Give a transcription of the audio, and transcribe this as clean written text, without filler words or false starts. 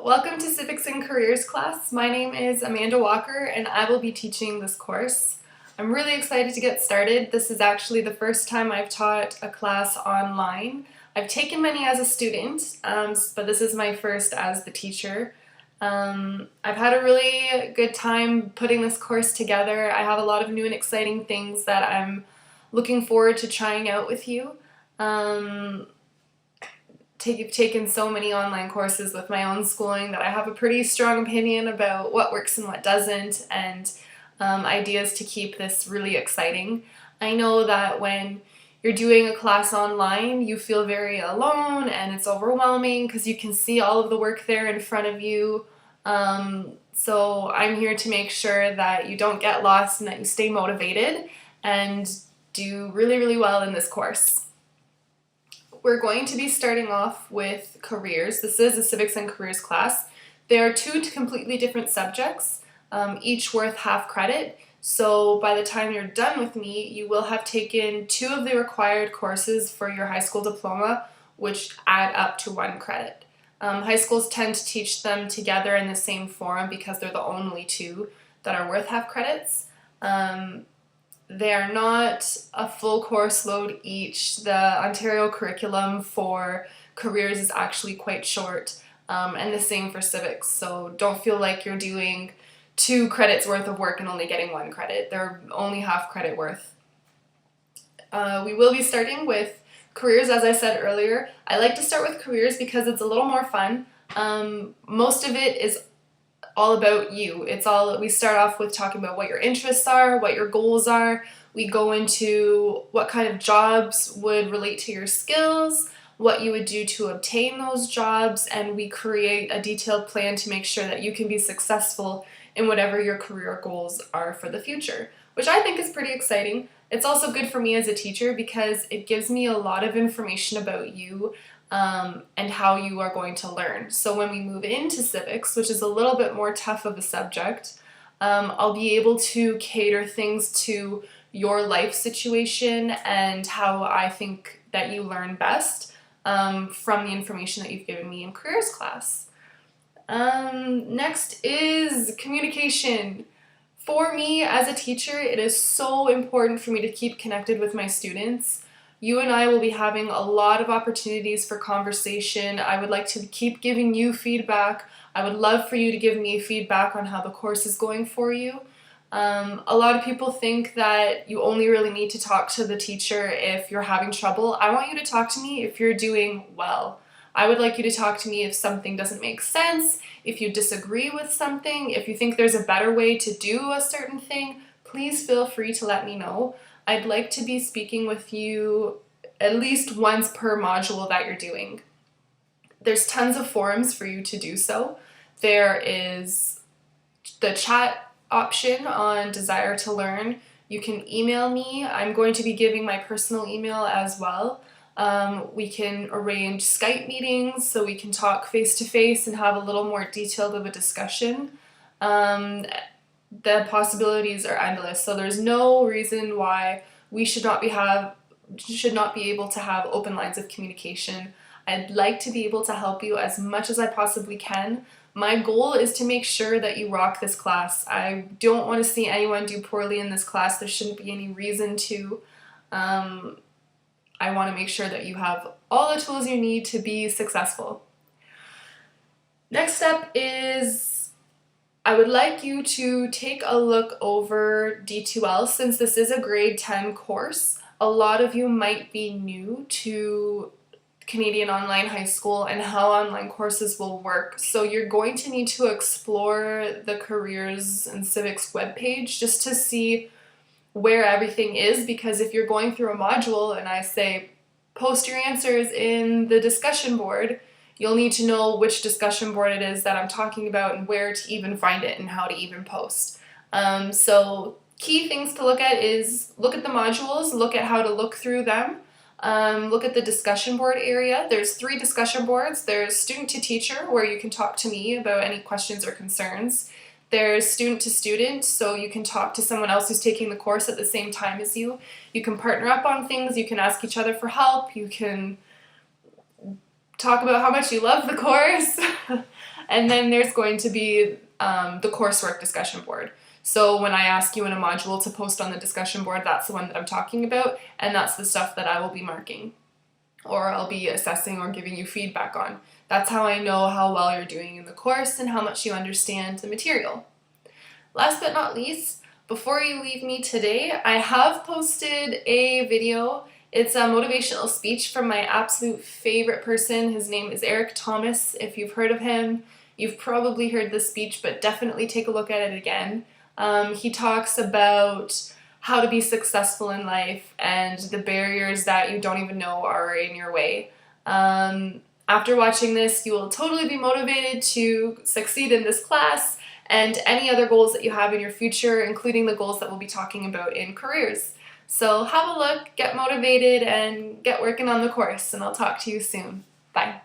Welcome to Civics and Careers class. My name is Amanda Walker and I will be teaching this course. I'm really excited to get started. This is actually the first time I've taught a class online. I've taken many as a student, but this is my first as the teacher. I've had a really good time putting this course together. I have a lot of new and exciting things that I'm looking forward to trying out with you. Taken so many online courses with my own schooling that I have a pretty strong opinion about what works and what doesn't, and ideas to keep this really exciting. I know that when you're doing a class online, you feel very alone and it's overwhelming because you can see all of the work there in front of you. So I'm here to make sure that you don't get lost and that you stay motivated and do really, really well in this course. We're going to be starting off with careers. This is a civics and careers class. There are two completely different subjects, each worth half credit. So by the time you're done with me, you will have taken 2 of the required courses for your high school diploma, which add up to 1 credit. High schools tend to teach them together in the same forum because they're the only 2 that are worth half credits. They are not a full course load each. The Ontario curriculum for careers is actually quite short, and the same for civics, so don't feel like you're doing 2 credits worth of work and only getting 1 credit. They're only half credit worth. We will be starting with careers, as I said earlier. I like to start with careers because it's a little more fun. Most of it is all about you. We start off with talking about what your interests are, what your goals are. We go into what kind of jobs would relate to your skills, what you would do to obtain those jobs, and we create a detailed plan to make sure that you can be successful in whatever your career goals are for the future, which I think is pretty exciting. It's also good for me as a teacher because it gives me a lot of information about you and how you are going to learn. So when we move into civics, which is a little bit more tough of a subject, I'll be able to cater things to your life situation and how I think that you learn best from the information that you've given me in careers class. Next is communication. For me as a teacher, it is so important for me to keep connected with my students. You and I will be having a lot of opportunities for conversation. I would like to keep giving you feedback. I would love for you to give me feedback on how the course is going for you. A lot of people think that you only really need to talk to the teacher if you're having trouble. I want you to talk to me if you're doing well. I would like you to talk to me if something doesn't make sense, if you disagree with something, if you think there's a better way to do a certain thing. Please feel free to let me know. I'd like to be speaking with you at least once per module that you're doing. There's tons of forums for you to do so. There is the chat option on Desire to Learn. You can email me. I'm going to be giving my personal email as well. We can arrange Skype meetings so we can talk face-to-face and have a little more detailed of a discussion. The possibilities are endless, so there's no reason why we should not be able to have open lines of communication. I'd like to be able to help you as much as I possibly can. My goal is to make sure that you rock this class. I don't want to see anyone do poorly in this class. There shouldn't be any reason to. I want to make sure that you have all the tools you need to be successful. Next step is I would like you to take a look over D2L. Since this is a grade 10 course, a lot of you might be new to Canadian Online High School and how online courses will work. So you're going to need to explore the Careers and Civics webpage just to see where everything is, because if you're going through a module and I say post your answers in the discussion board, you'll need to know which discussion board it is that I'm talking about and where to even find it and how to even post. So key things to look at is look at the modules, look at how to look through them, look at the discussion board area. There's 3 discussion boards. There's student to teacher, where you can talk to me about any questions or concerns. There's student to student, so you can talk to someone else who's taking the course at the same time as you. You can partner up on things, you can ask each other for help, you can talk about how much you love the course. And then there's going to be the coursework discussion board. So when I ask you in a module to post on the discussion board, that's the one that I'm talking about, and that's the stuff that I will be marking, or I'll be assessing or giving you feedback on. That's how I know how well you're doing in the course and how much you understand the material. Last but not least, before you leave me today, I have posted a video. It's a motivational speech from my absolute favorite person. His name is Eric Thomas. If you've heard of him, you've probably heard this speech, but definitely take a look at it again. He talks about how to be successful in life and the barriers that you don't even know are in your way. After watching this, you will totally be motivated to succeed in this class and any other goals that you have in your future, including the goals that we'll be talking about in careers. So have a look, get motivated, and get working on the course, and I'll talk to you soon. Bye.